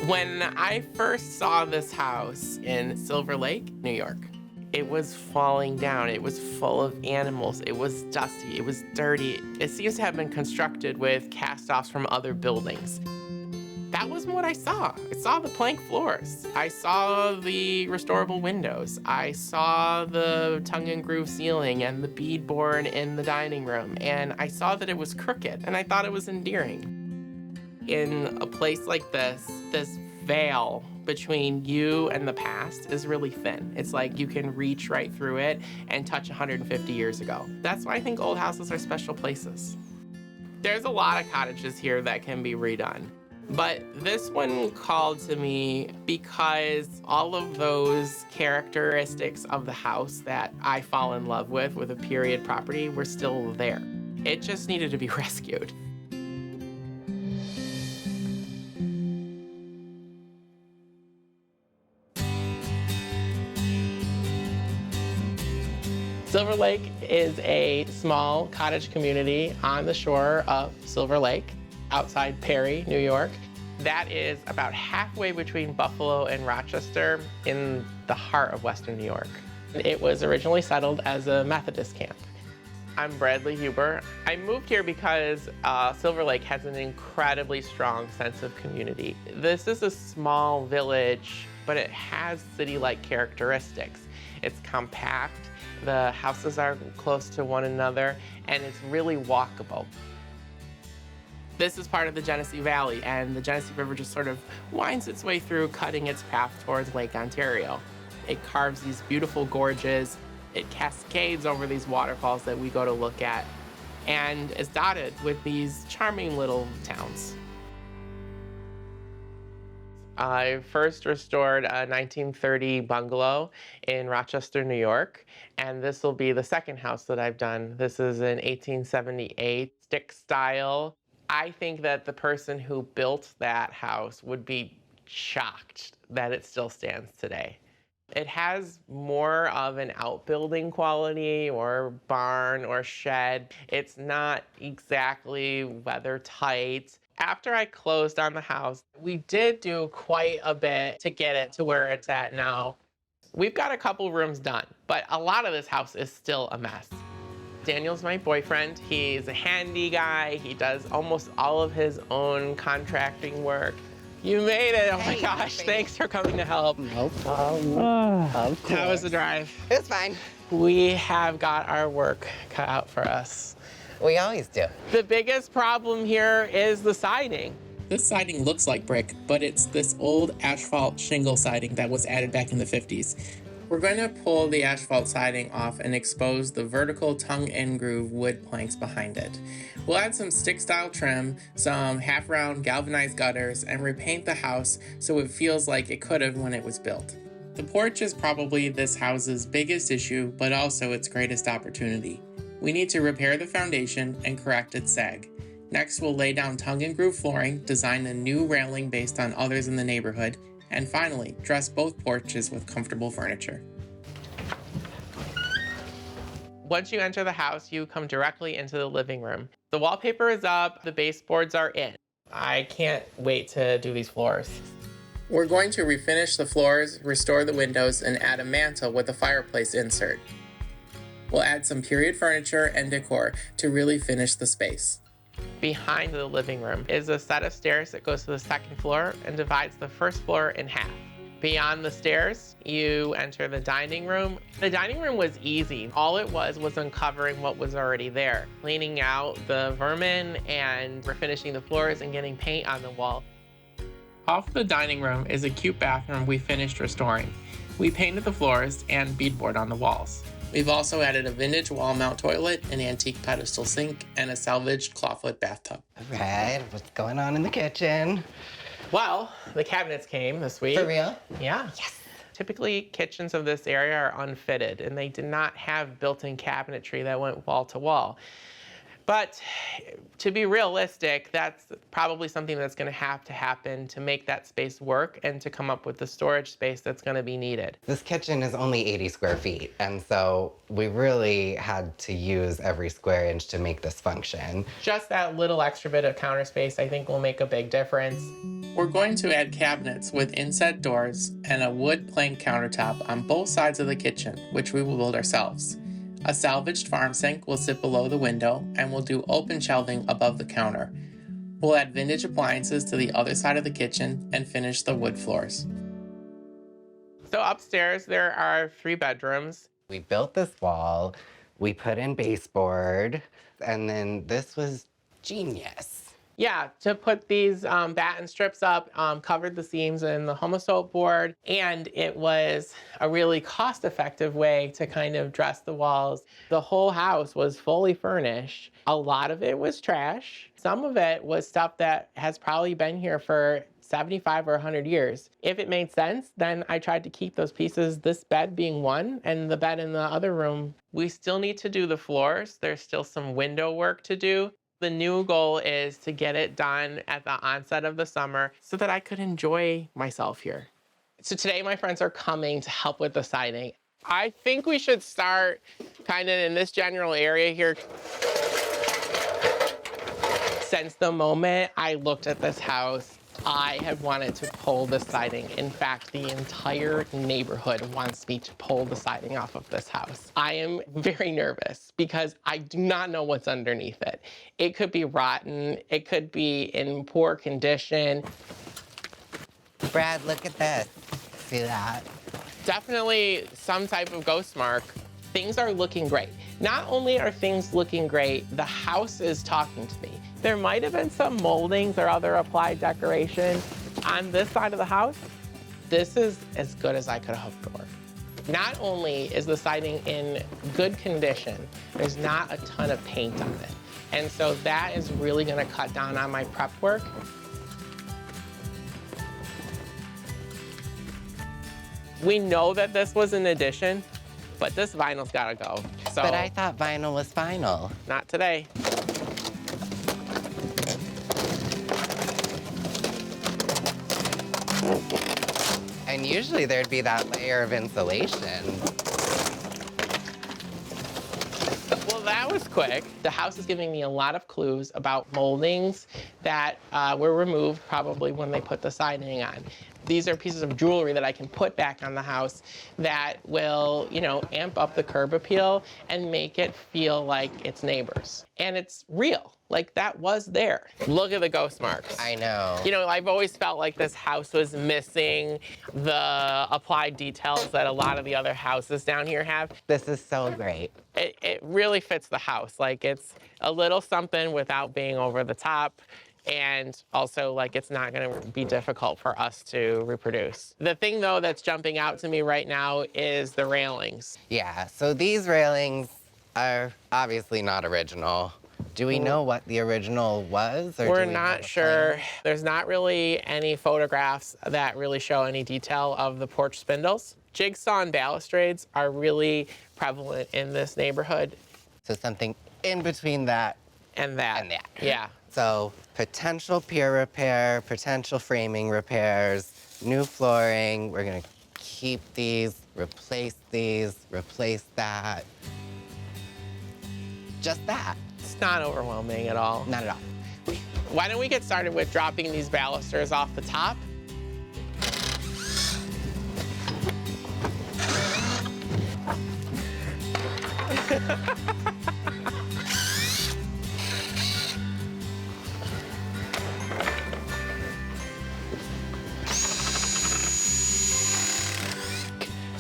When I first saw this house in Silver Lake, New York, it was falling down. It was full of animals. It was dusty. It was dirty. It seems to have been constructed with cast-offs from other buildings. That wasn't what I saw. I saw the plank floors. I saw the restorable windows. I saw the tongue and groove ceiling and the beadboard in the dining room. And I saw that it was crooked, and I thought it was endearing. In a place like this veil between you and the past is really thin. It's like you can reach right through it and touch 150 years ago. That's why I think old houses are special places. There's a lot of cottages here that can be redone, but this one called to me because all of those characteristics of the house that I fall in love with a period property, were still there. It just needed to be rescued. Silver Lake is a small cottage community on the shore of Silver Lake, outside Perry, New York. That is about halfway between Buffalo and Rochester in the heart of Western New York. It was originally settled as a Methodist camp. I'm Bradley Huber. I moved here because Silver Lake has an incredibly strong sense of community. This is a small village, but it has city-like characteristics. It's compact. The houses are close to one another, and it's really walkable. This is part of the Genesee Valley, and the Genesee River just sort of winds its way through, cutting its path towards Lake Ontario. It carves these beautiful gorges. It cascades over these waterfalls that we go to look at, and is dotted with these charming little towns. I first restored a 1930 bungalow in Rochester, New York, and this will be the second house that I've done. This is an 1878 stick style. I think that the person who built that house would be shocked that it still stands today. It has more of an outbuilding quality or barn or shed. It's not exactly weather tight. After I closed on the house, we did do quite a bit to get it to where it's at now. We've got a couple rooms done, but a lot of this house is still a mess. Daniel's my boyfriend. He's a handy guy. He does almost all of his own contracting work. You made it, oh my gosh, thanks for coming to help. No problem. Of course. How was the drive? It was fine. We have got our work cut out for us. We always do. The biggest problem here is the siding. This siding looks like brick, but it's this old asphalt shingle siding that was added back in the 50s. We're going to pull the asphalt siding off and expose the vertical tongue and groove wood planks behind it. We'll add some stick-style trim, some half-round galvanized gutters, and repaint the house so it feels like it could have when it was built. The porch is probably this house's biggest issue, but also its greatest opportunity. We need to repair the foundation and correct its sag. Next, we'll lay down tongue and groove flooring, design a new railing based on others in the neighborhood, and finally, dress both porches with comfortable furniture. Once you enter the house, you come directly into the living room. The wallpaper is up, the baseboards are in. I can't wait to do these floors. We're going to refinish the floors, restore the windows, and add a mantel with a fireplace insert. We'll add some period furniture and decor to really finish the space. Behind the living room is a set of stairs that goes to the second floor and divides the first floor in half. Beyond the stairs, you enter the dining room. The dining room was easy. All it was uncovering what was already there, cleaning out the vermin and refinishing the floors and getting paint on the wall. Off the dining room is a cute bathroom we finished restoring. We painted the floors and beadboard on the walls. We've also added a vintage wall mount toilet, an antique pedestal sink, and a salvaged clawfoot bathtub. All right, what's going on in the kitchen? Well, the cabinets came this week. For real? Yeah. Yes. Typically, kitchens of this area are unfitted, and they did not have built-in cabinetry that went wall to wall. But to be realistic, that's probably something that's going to have to happen to make that space work and to come up with the storage space that's going to be needed. This kitchen is only 80 square feet, and so we really had to use every square inch to make this function. Just that little extra bit of counter space, I think, will make a big difference. We're going to add cabinets with inset doors and a wood plank countertop on both sides of the kitchen, which we will build ourselves. A salvaged farm sink will sit below the window, and we'll do open shelving above the counter. We'll add vintage appliances to the other side of the kitchen and finish the wood floors. So upstairs, there are 3 bedrooms. We built this wall, we put in baseboard, and then this was genius. Yeah, to put these batten strips up, covered the seams in the homosoap board, and it was a really cost-effective way to kind of dress the walls. The whole house was fully furnished. A lot of it was trash. Some of it was stuff that has probably been here for 75 or 100 years. If it made sense, then I tried to keep those pieces, this bed being one, and the bed in the other room. We still need to do the floors. There's still some window work to do. The new goal is to get it done at the onset of the summer so that I could enjoy myself here. So today my friends are coming to help with the siding. I think we should start kind of in this general area here. Since the moment I looked at this house, I have wanted to pull the siding. In fact, the entire neighborhood wants me to pull the siding off of this house. I am very nervous because I do not know what's underneath it. It could be rotten. It could be in poor condition. Brad, look at this. See that? Definitely some type of ghost mark. Things are looking great. Not only are things looking great, the house is talking to me. There might have been some moldings or other applied decoration on this side of the house. This is as good as I could have hoped for. Not only is the siding in good condition, there's not a ton of paint on it. And so that is really gonna cut down on my prep work. We know that this was an addition, but this vinyl's gotta go. So, But I thought vinyl was final. not today. And usually there'd be that layer of insulation. Well, that was quick. The house is giving me a lot of clues about moldings that were removed probably when they put the siding on. These are pieces of jewelry that I can put back on the house that will, you know, amp up the curb appeal and make it feel like it's neighbors. And it's real. Like, that was there. Look at the ghost marks. I know. You know, I've always felt like this house was missing the applied details that a lot of the other houses down here have. This is so great. It really fits the house. Like, it's a little something without being over the top. And also, like, it's not gonna be difficult for us to reproduce. The thing, though, that's jumping out to me right now is the railings. Yeah, so these railings are obviously not original. Do we know what the original was? Or We're do we not have a sure. plan? There's not really any photographs that really show any detail of the porch spindles. Jigsaw and balustrades are really prevalent in this neighborhood. So something in between that And that. and that. Yeah. So potential pier repair, potential framing repairs, new flooring. We're gonna keep these, replace that. Just that. It's not overwhelming at all. Not at all. Why don't we get started with dropping these balusters off the top?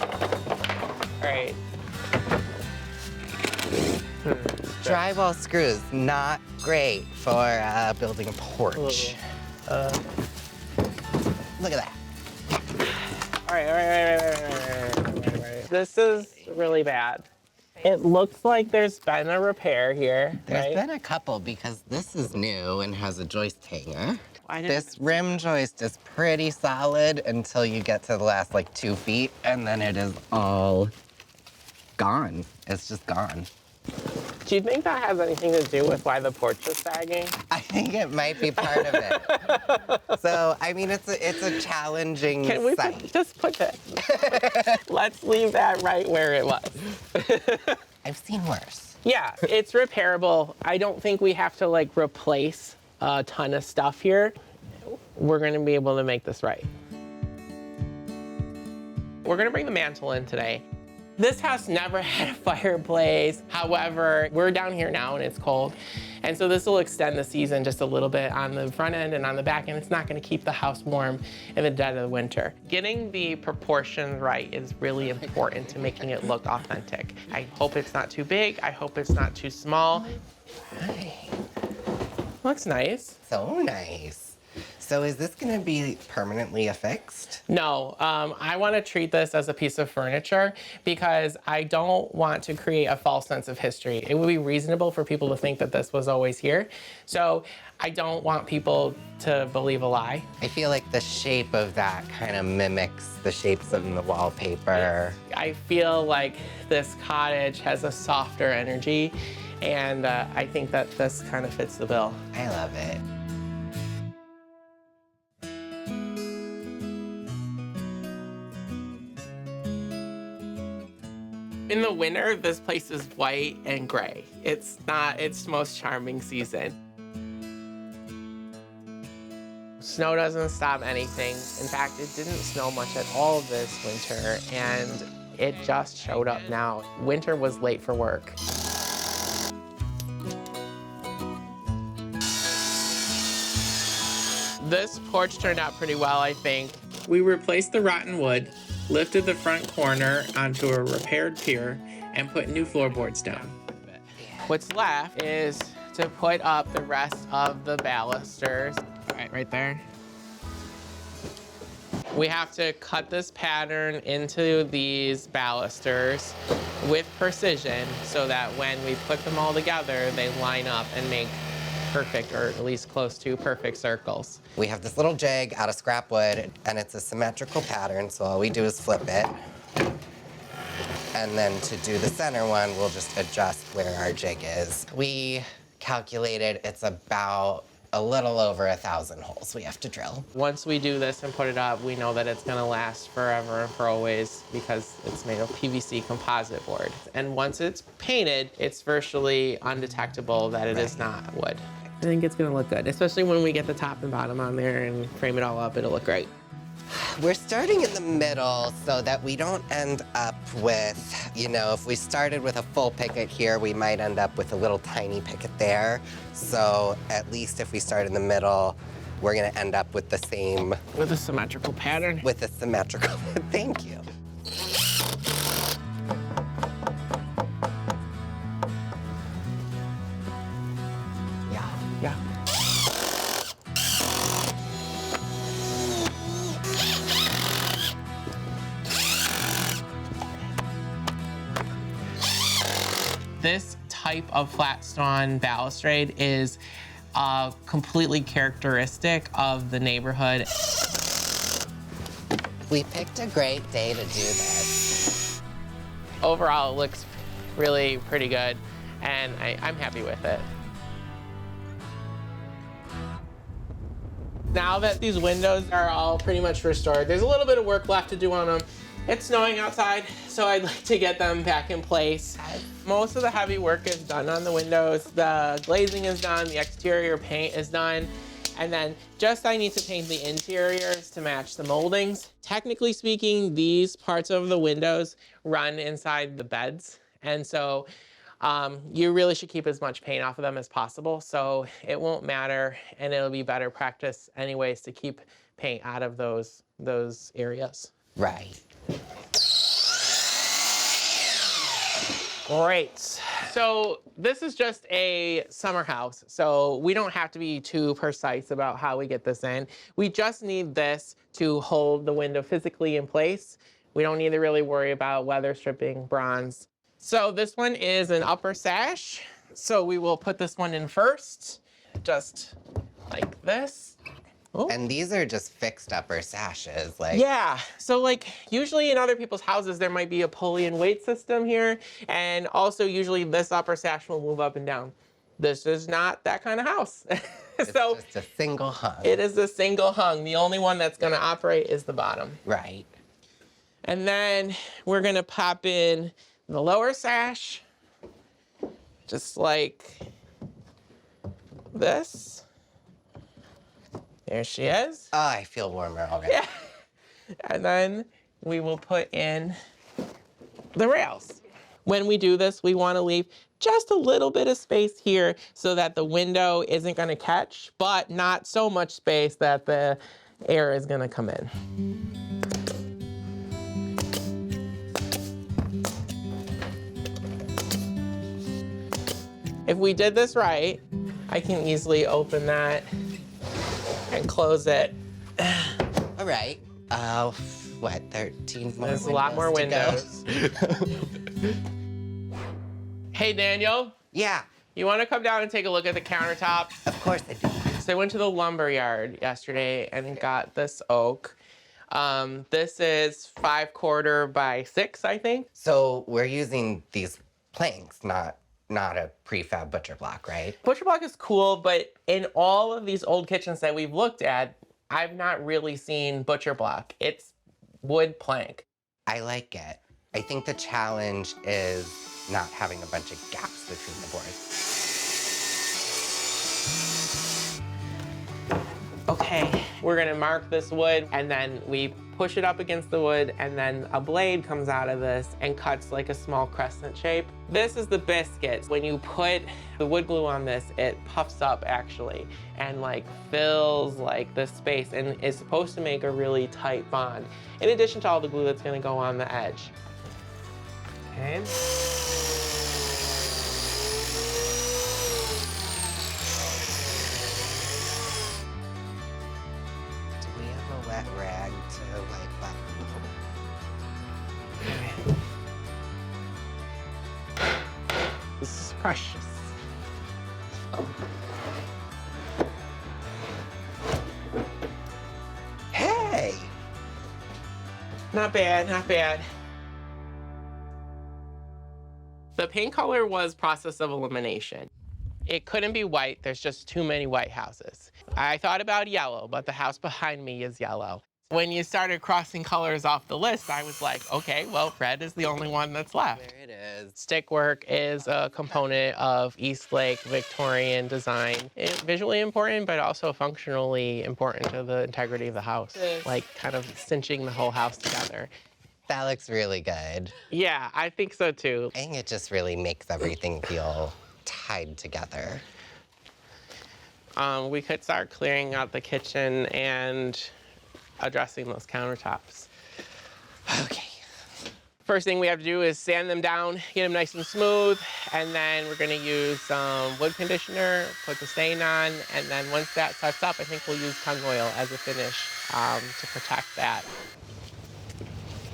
All right. Drywall screws, not great for building a porch. Look at that. All right. This is really bad. It looks like there's been a repair here, There's right? been a couple because this is new and has a joist hanger. Why did- This rim joist is pretty solid until you get to the last like 2 feet, and then it is all gone. It's just gone. Do you think that has anything to do with why the porch is sagging? I think it might be part of it. So, I mean, it's a challenging Can we site. just put it? Let's leave that right where it was. I've seen worse. Yeah, it's repairable. I don't think we have to like replace a ton of stuff here. we're gonna be able to make this right. We're gonna bring the mantel in today. This house never had a fireplace. However, we're down here now and it's cold. And so this will extend the season just a little bit on the front end and on the back end. It's not gonna keep the house warm in the dead of the winter. Getting the proportions right is really important to making it look authentic. I hope it's not too big. I hope it's not too small. Hi. Looks nice. So nice. So is this gonna be permanently affixed? No, I want to treat this as a piece of furniture because I don't want to create a false sense of history. It would be reasonable for people to think that this was always here. So I don't want people to believe a lie. I feel like the shape of that kind of mimics the shapes in the wallpaper. I feel like this cottage has a softer energy, and I think that this kind of fits the bill. I love it. In the winter, this place is white and gray. It's not its most charming season. Snow doesn't stop anything. In fact, it didn't snow much at all this winter, and it just showed up now. Winter was late for work. This porch turned out pretty well, I think. We replaced the rotten wood, lifted the front corner onto a repaired pier, and put new floorboards down. What's left is to put up the rest of the balusters. Right there. We have to cut this pattern into these balusters with precision so that when we put them all together, they line up and make perfect, or at least close to perfect circles. We have this little jig out of scrap wood, and it's a symmetrical pattern, so all we do is flip it. And then to do the center one, we'll just adjust where our jig is. We calculated it's about a little over 1,000 holes we have to drill. Once we do this and put it up, we know that it's gonna last forever and for always because it's made of PVC composite board. And once it's painted, it's virtually undetectable that it is not wood. I think it's gonna look good, especially when we get the top and bottom on there and frame it all up, it'll look great. We're starting in the middle so that we don't end up with, you know, if we started with a full picket here, we might end up with a little tiny picket there. So at least if we start in the middle, we're gonna end up with the same. With a symmetrical pattern. With a symmetrical, thank you. Yeah. This type of flat stone balustrade is completely characteristic of the neighborhood. We picked a great day to do this. Overall, it looks really pretty good, and I'm happy with it. Now that these windows are all pretty much restored, there's a little bit of work left to do on them. It's snowing outside, so I'd like to get them back in place. Most of the heavy work is done on the windows. The glazing is done, the exterior paint is done, and then just I need to paint the interiors to match the moldings. Technically speaking, these parts of the windows run inside the beds, and so you really should keep as much paint off of them as possible, so it won't matter, and it'll be better practice anyways to keep paint out of those areas. Right. Great. So this is just a summer house, so we don't have to be too precise about how we get this in. We just need this to hold the window physically in place. We don't need to really worry about weather stripping, bronze. So this one is an upper sash. So we will put this one in first, just like this. Oh. And these are just fixed upper sashes, like. Yeah, so like usually in other people's houses, there might be a pulley and weight system here. And also usually this upper sash will move up and down. This is not that kind of house. So it's just a single hung. It is a single hung. The only one that's gonna operate is the bottom. Right. And then we're gonna pop in the lower sash, just like this. There she is. Oh, I feel warmer already. Yeah. And then we will put in the rails. When we do this, we want to leave just a little bit of space here so that the window isn't going to catch, but not so much space that the air is going to come in. If we did this right, I can easily open that and close it. All right. What, 13 more There's a lot more windows. Hey, Daniel, Yeah, you want to come down and take a look at the countertops? of course I do. So I went to the lumber yard yesterday and got this oak. This is 5/4 by 6, I think. So we're using these planks, not a prefab butcher block, right? Butcher block is cool, but in all of these old kitchens that we've looked at, I've not really seen butcher block. It's wood plank. I like it. I think the challenge is not having a bunch of gaps between the boards. Okay, we're gonna mark this wood and then we push it up against the wood and then a blade comes out of this and cuts like a small crescent shape. This is the biscuit. When you put the wood glue on this, it puffs up actually and like fills like the space and is supposed to make a really tight bond. In addition to all the glue that's gonna go on the edge. Okay. Do we have a wet rag to wipe up? This is precious. Hey! Not bad, not bad. The paint color was process of elimination. It couldn't be white, there's just too many white houses. I thought about yellow, but the house behind me is yellow. When you started crossing colors off the list, I was like, okay, well, red is the only one that's left. There it is. Stick work is a component of East Lake Victorian design. It's visually important, but also functionally important to the integrity of the house. Like kind of cinching the whole house together. That looks really good. Yeah, I think so too. I think it just really makes everything feel tied together. We could start clearing out the kitchen and addressing those countertops. Okay. First thing we have to do is sand them down, get them nice and smooth, and then we're gonna use some wood conditioner, put the stain on, and then once that sets up, I think we'll use tung oil as a finish to protect that.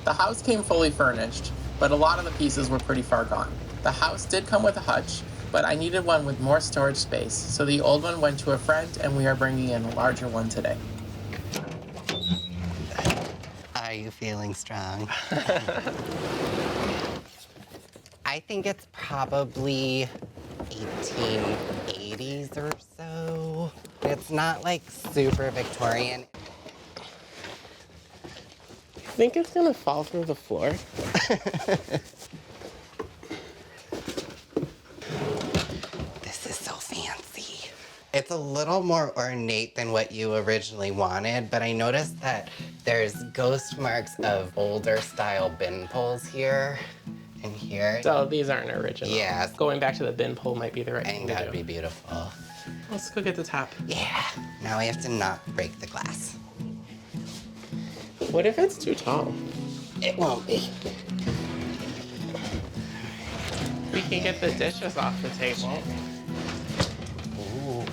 The house came fully furnished, but a lot of the pieces were pretty far gone. The house did come with a hutch, but I needed one with more storage space, so the old one went to a friend, and we are bringing in a larger one today. Are you feeling strong? I think it's probably 1880s or so. It's not like super Victorian. I think it's gonna fall through the floor. This is so fancy. It's a little more ornate than what you originally wanted, but I noticed that there's ghost marks of older style bin pulls here and here. So these aren't original. Yeah. Going back to the bin pull might be the right I thing think to that'd do. be beautiful. Let's go get the top. Yeah. Now we have to not break the glass. What if it's too tall? It won't be. We can get the dishes off the table. Ooh.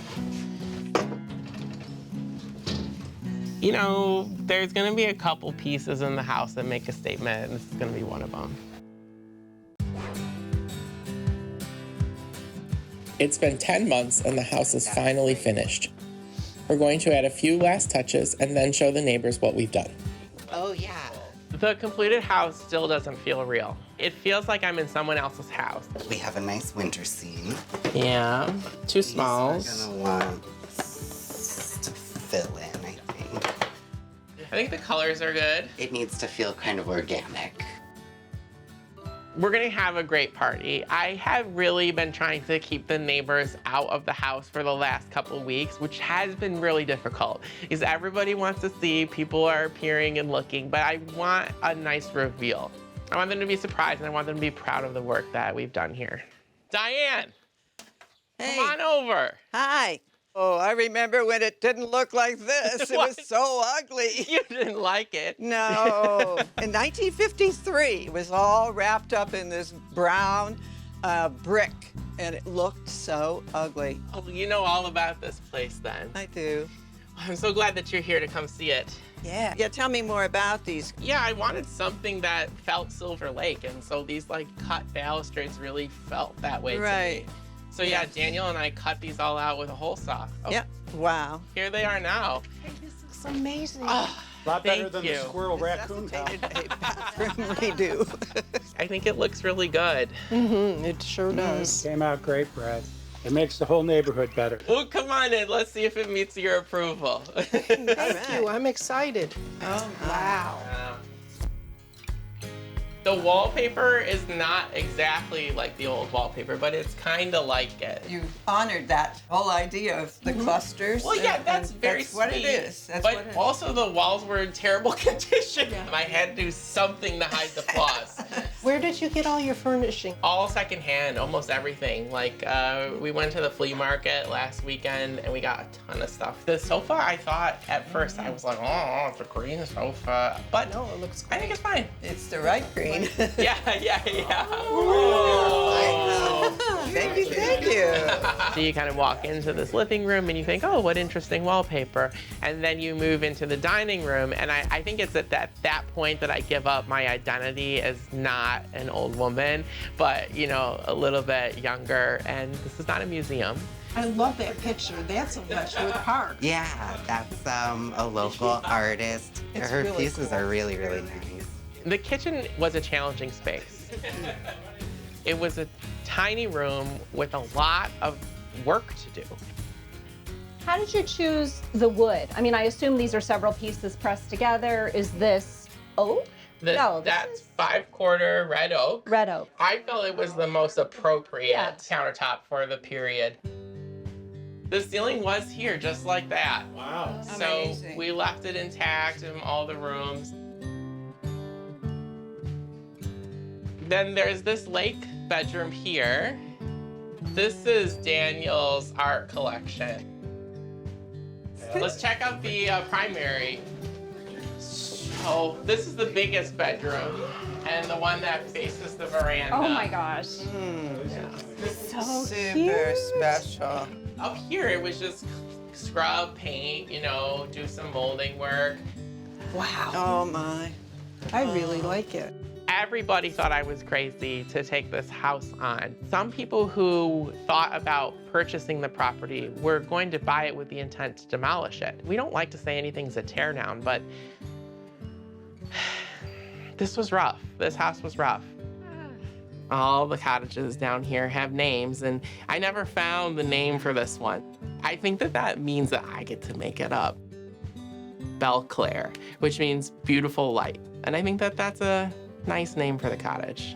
You know, there's gonna be a couple pieces in the house that make a statement, and this is gonna be one of them. It's been 10 months and the house is finally finished. We're going to add a few last touches and then show the neighbors what we've done. Oh, yeah. The completed house still doesn't feel real. It feels like I'm in someone else's house. We have a nice winter scene. Yeah, two smalls. These we're gonna want to fill in, I think. I think the colors are good. It needs to feel kind of organic. We're gonna have a great party. I have really been trying to keep the neighbors out of the house for the last couple weeks, which has been really difficult, because everybody wants to see, people are peering and looking, but I want a nice reveal. I want them to be surprised, and I want them to be proud of the work that we've done here. Diane, Hey. come on over. Hi. Oh, I remember when it didn't look like this. It was What? so ugly. You didn't like it. No. In 1953, it was all wrapped up in this brown brick, and it looked so ugly. Oh, you know all about this place then. I do. I'm so glad that you're here to come see it. Yeah. Yeah, tell me more about these. Yeah, I wanted something that felt Silver Lake, and so these like cut balustrades really felt that way to Right. me. So yeah, Daniel and I cut these all out with a hole saw. Oh, Yeah. Wow. here they are now. This looks amazing. Oh, A lot better thank than you. the squirrel raccoon house. Necessitated a bathroom redo. I think it looks really good. It sure does. Came out great, Brad. It makes the whole neighborhood better. Well, come on in. Let's see if it meets your approval. Thank you. I'm excited. Oh, Wow. The wallpaper is not exactly like the old wallpaper, but it's kind of like it. You honored that whole idea of the clusters. Well, yeah, and that's very that's what it sweet. is. That's but what it is. also the walls were in terrible condition. I had to do something to hide the flaws. Where did you get all your furnishing? All secondhand, almost everything. Like we went to the flea market last weekend and we got a ton of stuff. The sofa, I thought at first I was like, oh, it's a green sofa, but No, it looks I think it's fine. It's the right green. Yeah. Thank you, thank you. So you kind of walk into this living room and you think, oh, what interesting wallpaper. And then you move into the dining room. And I think it's at that point that I give up my identity as not an old woman, but, you know, a little bit younger. And this is not a museum. I love that picture. That's a Westwood Park. Yeah, that's a local artist. It's Her really pieces cool. are really, really nice. The kitchen was a challenging space. It was a tiny room with a lot of work to do. How did you choose the wood? I mean, I assume these are several pieces pressed together. Is this oak? No, this That's is 5/4 red oak. red oak. I felt it was the most appropriate Yeah. countertop for the period. The ceiling was here, just like that. Wow. So Amazing. we left it intact in all the rooms. Then there's this lake bedroom here. This is Daniel's art collection. Let's check out the primary. So this is the biggest bedroom and the one that faces the veranda. Oh my gosh. So Super cute. special. Up here, it was just scrub, paint, you know, do some molding work. Wow. Oh my. I really like it. Everybody thought I was crazy to take this house on. Some people who thought about purchasing the property were going to buy it with the intent to demolish it. We don't like to say anything's a teardown, but this was rough. This house was rough. All the cottages down here have names, and I never found the name for this one. I think that means that I get to make it up. Belclair, which means beautiful light. And I think that that's a nice name for the cottage.